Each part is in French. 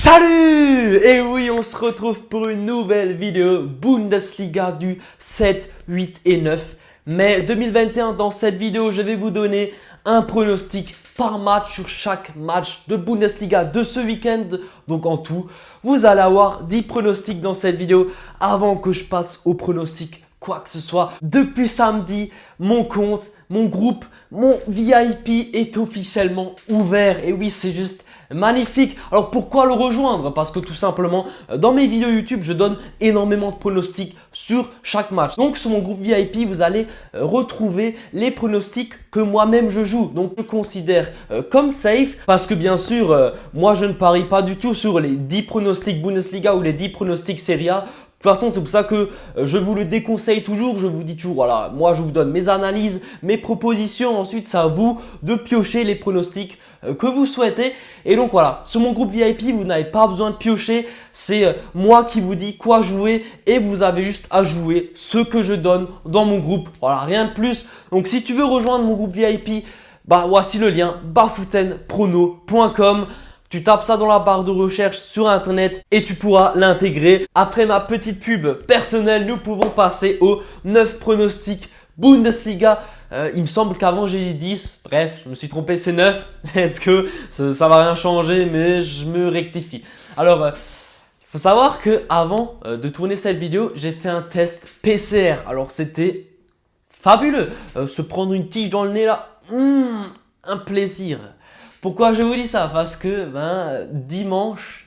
Salut! Et oui, on se retrouve pour une nouvelle vidéo Bundesliga du 7, 8 et 9 mai 2021. Dans cette vidéo, je vais vous donner un pronostic par match sur chaque match de Bundesliga de ce week-end. Donc en tout, vous allez avoir 10 pronostics dans cette vidéo. Avant que je passe au pronostic quoi que ce soit, depuis samedi, mon compte, mon groupe, mon VIP est officiellement ouvert. Et oui, c'est juste magnifique. Alors pourquoi le rejoindre? Parce que tout simplement, dans mes vidéos YouTube, je donne énormément de pronostics sur chaque match. Donc sur mon groupe VIP, vous allez retrouver les pronostics que moi-même je joue. Donc je considère comme safe parce que bien sûr, moi je ne parie pas du tout sur les 10 pronostics Bundesliga ou les 10 pronostics Serie A. De toute façon, c'est pour ça que je vous le déconseille toujours. Je vous dis toujours, voilà, moi je vous donne mes analyses, mes propositions. Ensuite, c'est à vous de piocher les pronostics que vous souhaitez. Et donc voilà, sur mon groupe VIP, vous n'avez pas besoin de piocher. C'est moi qui vous dis quoi jouer et vous avez juste à jouer ce que je donne dans mon groupe. Voilà, rien de plus. Donc si tu veux rejoindre mon groupe VIP, bah voici le lien bafoutenprono.com. Tu tapes ça dans la barre de recherche sur internet et tu pourras l'intégrer. Après ma petite pub personnelle, nous pouvons passer aux 9 pronostics Bundesliga. Il me semble qu'avant j'ai dit 10. Bref, je me suis trompé, c'est 9. Let's go. Ça va rien changer, mais je me rectifie. Alors, il faut savoir qu'avant de tourner cette vidéo, j'ai fait un test PCR. Alors, c'était fabuleux. Se prendre une tige dans le nez là, un plaisir. Pourquoi je vous dis ça? Parce que dimanche,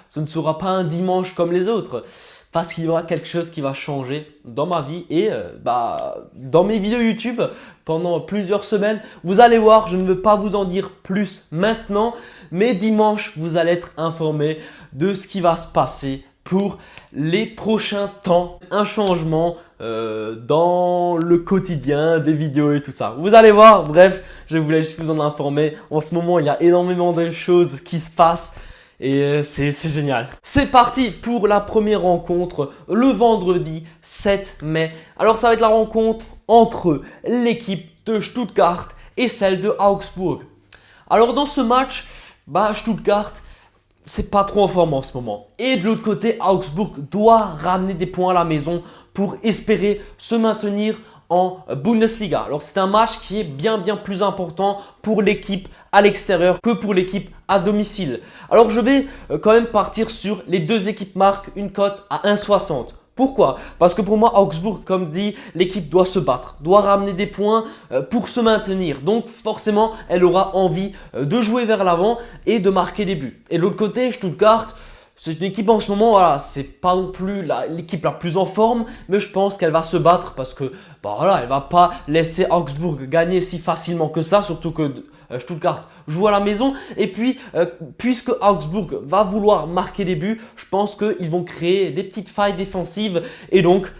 ce ne sera pas un dimanche comme les autres. Parce qu'il y aura quelque chose qui va changer dans ma vie et dans mes vidéos YouTube pendant plusieurs semaines. Vous allez voir, je ne veux pas vous en dire plus maintenant, mais dimanche, vous allez être informé de ce qui va se passer pour les prochains temps. Un changement dans le quotidien des vidéos et tout ça. Vous allez voir, bref, je voulais juste vous en informer. En ce moment, il y a énormément de choses qui se passent. Et c'est génial. C'est parti pour la première rencontre le vendredi 7 mai. Alors ça va être la rencontre entre l'équipe de Stuttgart et celle de Augsbourg. Alors dans ce match, Stuttgart, c'est pas trop en forme en ce moment. Et de l'autre côté, Augsbourg doit ramener des points à la maison pour espérer se maintenir en Bundesliga. Alors c'est un match qui est bien plus important pour l'équipe à l'extérieur que pour l'équipe à domicile. Alors je vais quand même partir sur les deux équipes marquent une cote à 1,60. Pourquoi? Parce que pour moi, Augsbourg, comme dit, l'équipe doit se battre, doit ramener des points pour se maintenir. Donc forcément, elle aura envie de jouer vers l'avant et de marquer des buts. Et de l'autre côté, Stuttgart, c'est une équipe en ce moment, voilà, c'est pas non plus l'équipe la plus en forme, mais je pense qu'elle va se battre parce que, elle va pas laisser Augsbourg gagner si facilement que ça, surtout que Stuttgart joue à la maison. Et puis, puisque Augsbourg va vouloir marquer des buts, je pense qu'ils vont créer des petites failles défensives et donc,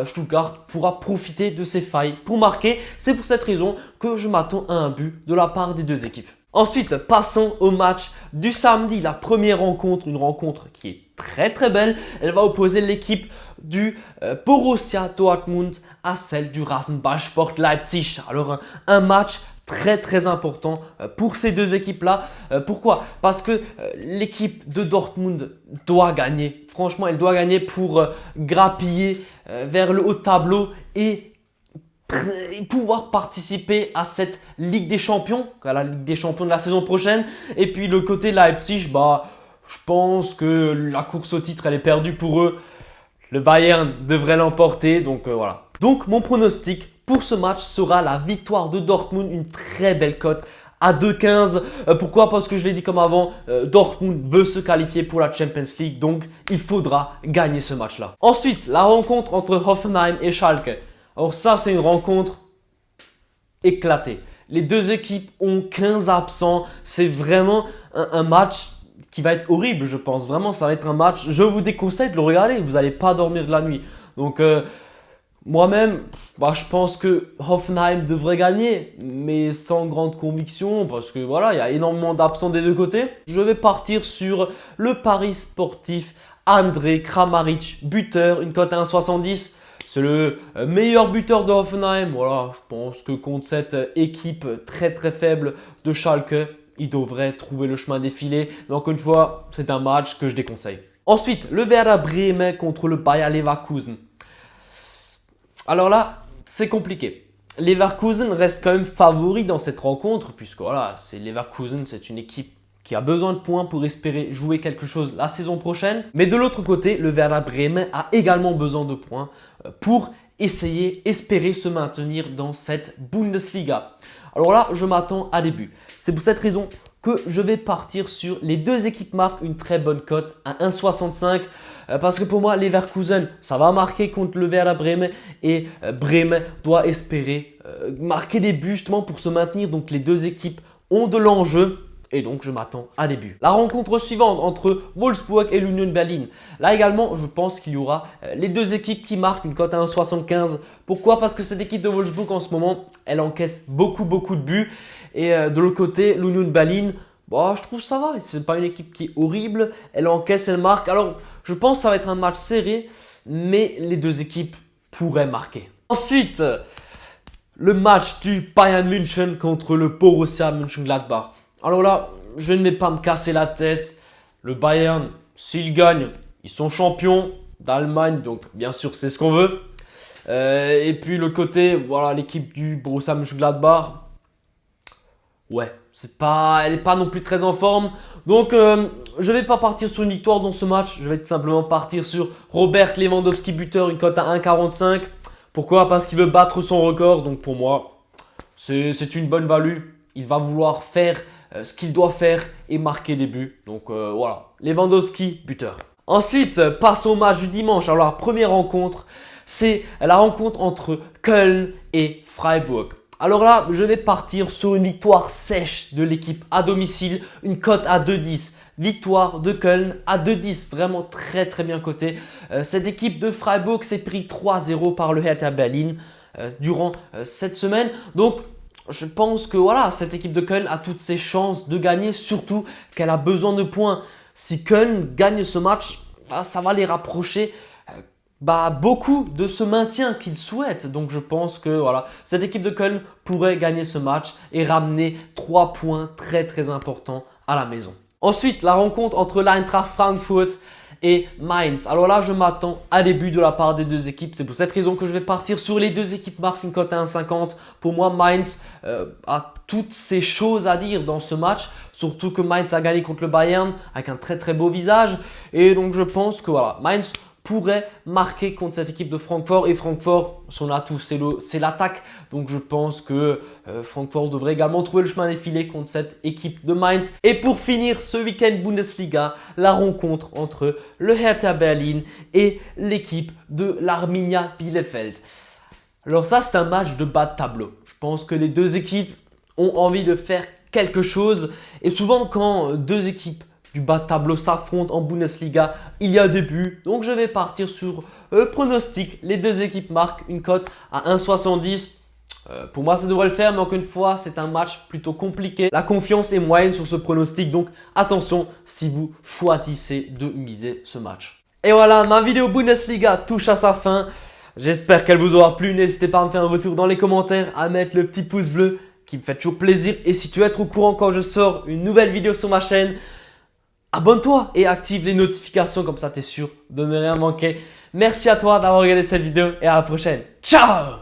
Stuttgart pourra profiter de ces failles pour marquer. C'est pour cette raison que je m'attends à un but de la part des deux équipes. Ensuite, passons au match du samedi. La première rencontre, une rencontre qui est très belle. Elle va opposer l'équipe du Borussia Dortmund à celle du Rasenballsport Leipzig. Alors, un match très important pour ces deux équipes-là. Pourquoi? Parce que l'équipe de Dortmund doit gagner. Franchement, elle doit gagner pour grappiller vers le haut de tableau et pouvoir participer à cette Ligue des Champions, à la Ligue des Champions de la saison prochaine. Et puis le côté Leipzig, je pense que la course au titre elle est perdue pour eux. Le Bayern devrait l'emporter, donc voilà. Donc mon pronostic pour ce match sera la victoire de Dortmund, une très belle cote à 2,15. Pourquoi? Parce que je l'ai dit comme avant, Dortmund veut se qualifier pour la Champions League, donc il faudra gagner ce match-là. Ensuite, la rencontre entre Hoffenheim et Schalke. Alors ça, c'est une rencontre éclatée. Les deux équipes ont 15 absents. C'est vraiment un match qui va être horrible, je pense. Vraiment, ça va être un match. Je vous déconseille de le regarder. Vous n'allez pas dormir de la nuit. Donc, moi-même, je pense que Hoffenheim devrait gagner, mais sans grande conviction, parce que voilà, il y a énormément d'absents des deux côtés. Je vais partir sur le pari sportif André Kramaric, buteur, une cote à 1,70. C'est le meilleur buteur de Hoffenheim. Voilà, je pense que contre cette équipe très faible de Schalke, il devrait trouver le chemin défilé. Mais encore une fois, c'est un match que je déconseille. Ensuite, le Werder Bremen contre le Bayer Leverkusen. Alors là, c'est compliqué. Leverkusen reste quand même favori dans cette rencontre, puisque voilà, Leverkusen, c'est une équipe qui a besoin de points pour espérer jouer quelque chose la saison prochaine. Mais de l'autre côté, le Werder Bremen a également besoin de points pour espérer se maintenir dans cette Bundesliga. Alors là, je m'attends à des buts. C'est pour cette raison que je vais partir sur les deux équipes marquent une très bonne cote à 1,65 parce que pour moi, Leverkusen, ça va marquer contre le Werder Bremen et Bremen doit espérer marquer des buts justement pour se maintenir. Donc les deux équipes ont de l'enjeu. Et donc, je m'attends à des buts. La rencontre suivante entre Wolfsburg et l'Union Berlin. Là également, je pense qu'il y aura les deux équipes qui marquent une cote à 1,75. Pourquoi? Parce que cette équipe de Wolfsburg, en ce moment, elle encaisse beaucoup de buts. Et de l'autre côté, l'Union Berlin, bah, je trouve ça va. C'est pas une équipe qui est horrible. Elle encaisse, elle marque. Alors, je pense que ça va être un match serré. Mais les deux équipes pourraient marquer. Ensuite, le match du Bayern München contre le Borussia Mönchengladbach. Alors là, je ne vais pas me casser la tête. Le Bayern, s'ils gagnent, ils sont champions d'Allemagne. Donc, bien sûr, c'est ce qu'on veut. Et puis, l'autre côté, voilà, l'équipe du Borussia Mönchengladbach. Ouais, elle n'est pas non plus très en forme. Donc, je ne vais pas partir sur une victoire dans ce match. Je vais tout simplement partir sur Robert Lewandowski buteur, une cote à 1,45. Pourquoi? Parce qu'il veut battre son record. Donc, pour moi, c'est une bonne value. Il va vouloir faire ce qu'il doit faire et marquer des buts. Donc voilà, Lewandowski, buteur. Ensuite, passons au match du dimanche. Alors la première rencontre, c'est la rencontre entre Köln et Freiburg. Alors là, je vais partir sur une victoire sèche de l'équipe à domicile, une cote à 2,10. Victoire de Köln à 2,10, vraiment très bien coté. Cette équipe de Freiburg s'est pris 3-0 par le Hertha Berlin durant cette semaine. Donc, je pense que voilà, cette équipe de Köln a toutes ses chances de gagner, surtout qu'elle a besoin de points. Si Köln gagne ce match, ça va les rapprocher beaucoup de ce maintien qu'ils souhaitent. Donc je pense que voilà, cette équipe de Köln pourrait gagner ce match et ramener 3 points très importants à la maison. Ensuite, la rencontre entre l'Eintracht Frankfurt et Mainz. Alors là, je m'attends à des buts de la part des deux équipes. C'est pour cette raison que je vais partir sur les deux équipes marquent une cote à 1,50. Pour moi, Mainz a toutes ces choses à dire dans ce match. Surtout que Mainz a gagné contre le Bayern avec un très beau visage. Et donc, je pense que voilà, Mainz pourrait marquer contre cette équipe de Francfort. Et Francfort, son atout, c'est l'attaque. Donc je pense que Francfort devrait également trouver le chemin défilé contre cette équipe de Mainz. Et pour finir ce week-end Bundesliga, la rencontre entre le Hertha Berlin et l'équipe de l'Arminia Bielefeld. Alors ça, c'est un match de bas de tableau. Je pense que les deux équipes ont envie de faire quelque chose. Et souvent, quand deux équipes du bas de tableau s'affrontent en Bundesliga, il y a des buts. Donc je vais partir sur pronostic. Les deux équipes marquent une cote à 1,70. Pour moi, ça devrait le faire, mais encore une fois, c'est un match plutôt compliqué. La confiance est moyenne sur ce pronostic, donc attention si vous choisissez de miser ce match. Et voilà, ma vidéo Bundesliga touche à sa fin. J'espère qu'elle vous aura plu. N'hésitez pas à me faire un retour dans les commentaires, à mettre le petit pouce bleu qui me fait toujours plaisir. Et si tu veux être au courant quand je sors une nouvelle vidéo sur ma chaîne, abonne-toi et active les notifications, comme ça tu es sûr de ne rien manquer. Merci à toi d'avoir regardé cette vidéo et à la prochaine. Ciao!